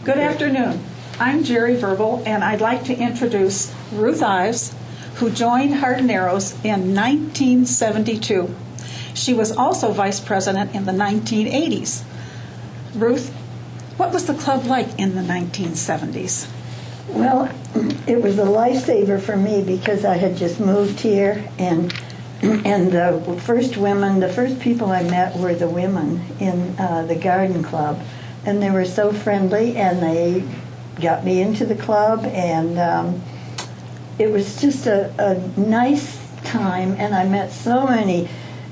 Good afternoon. I'm Jerry Verbal, and I'd like to introduce Ruth Ives, who joined Jardineros in 1972. She was also vice president in the 1980s. Ruth, what was the club like in the 1970s? Well, it was a lifesaver for me because I had just moved here, and the first people I met were the women in the garden club, and they were so friendly, and they got me into the club, and it was just a nice time, and I met so many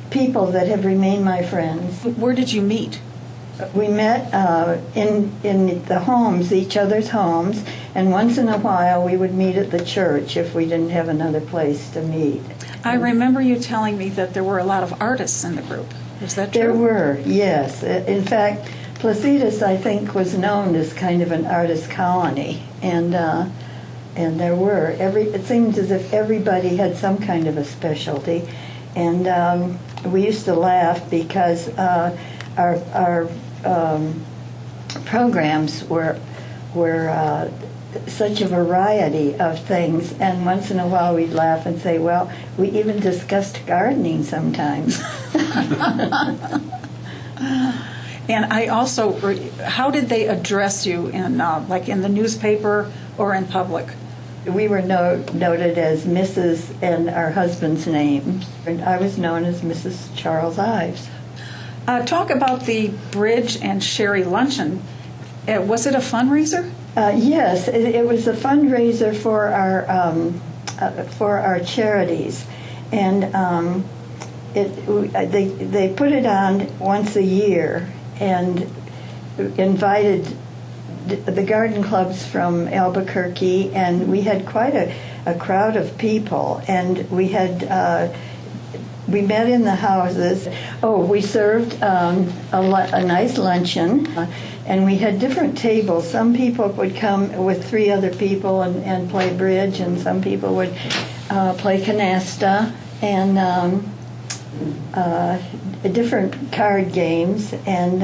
people that have remained my friends. Where did you meet? We met in the homes, each other's homes, and once in a while we would meet at the church if we didn't have another place to meet. I remember you telling me that there were a lot of artists in the group. Is that true? There were, yes. In fact, Placitas, I think, was known as kind of an artist colony, and there were. It seemed as if everybody had some kind of a specialty, and we used to laugh because our programs were such a variety of things, and once in a while we'd laugh and say, well, we even discussed gardening sometimes. And I also, how did they address you in the newspaper or in public? We were noted as Mrs. and our husband's names, and I was known as Mrs. Charles Ives. Talk about the Bridge and Sherry Luncheon. Was it a fundraiser? Yes, it was a fundraiser for our charities, and they put it on once a year and invited the garden clubs from Albuquerque, and we had quite a crowd of people, and we met in the houses. We served a nice luncheon, and we had different tables. Some people would come with 3 other people and play bridge, and some people would play canasta and different card games. And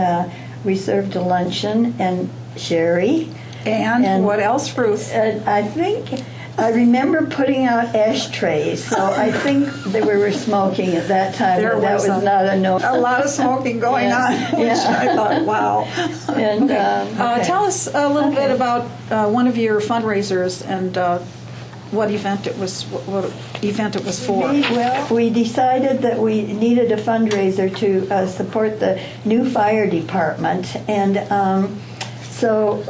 we served a luncheon and sherry. And what else, Ruth? I remember putting out ashtrays, so I think that we were smoking at that time. There was not a no. A lot of smoking going on, which I thought, wow. And, tell us a little bit about one of your fundraisers and what event it was for. We decided that we needed a fundraiser to support the new fire department, and so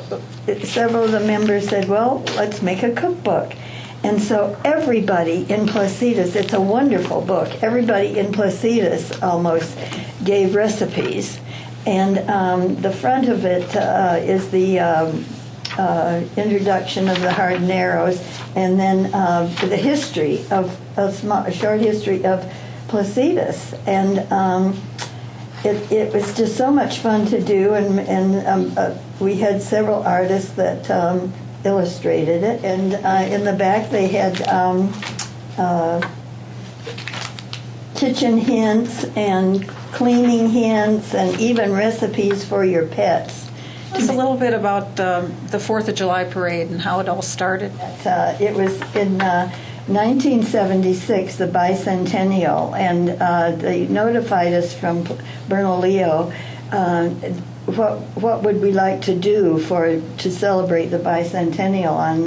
several of the members said, well, let's make a cookbook. And so everybody in Placitas, it's a wonderful book, everybody in Placitas almost gave recipes. And the front of it is the introduction of the Jardineros, and then the history of a short history of Placitas. And it was just so much fun to do, and we had several artists that illustrated it, and in the back they had kitchen hints and cleaning hints and even recipes for your pets. Tell us a little bit about the 4th of July parade and how it all started. It was in 1976, the bicentennial, and they notified us from Bernalillo what would we like to do to celebrate the bicentennial on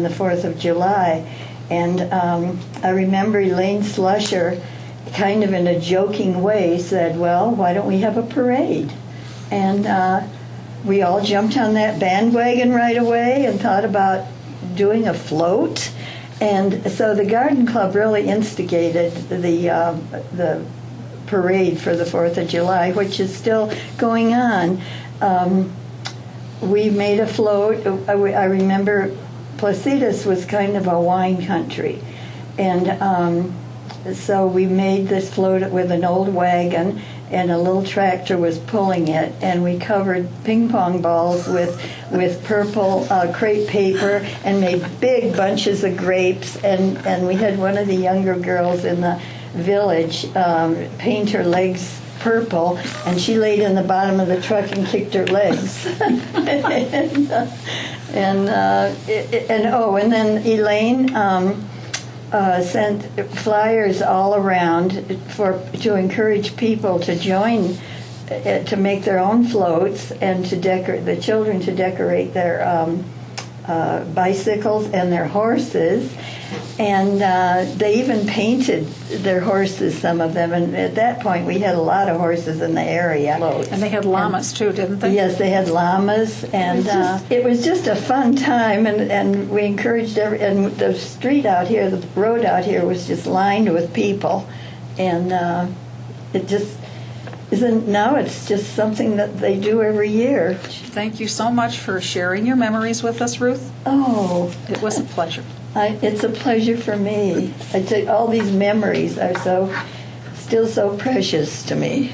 the 4th of July. And I remember Elaine Slusher, kind of in a joking way, said, well, why don't we have a parade? And we all jumped on that bandwagon right away and thought about doing a float. And so the garden club really instigated the parade for the 4th of July, which is still going on. We made a float. I remember Placitas was kind of a wine country, and so we made this float with an old wagon, and a little tractor was pulling it, and we covered ping pong balls with purple crepe paper and made big bunches of grapes, and we had one of the younger girls in the village paint her legs purple, and she laid in the bottom of the truck and kicked her legs. And then Elaine sent flyers all around to encourage people to join, to make their own floats, and to decorate the children to decorate their bicycles and their horses. And they even painted their horses, some of them. And at that point, we had a lot of horses in the area. And they had llamas too, didn't they? Yes, they had llamas, and it was just a fun time. And we encouraged and the street out here, the road out here, was just lined with people, and it just isn't. Now it's just something that they do every year. Thank you so much for sharing your memories with us, Ruth. Oh, It was a pleasure. it's a pleasure for me. All these memories are still so precious to me.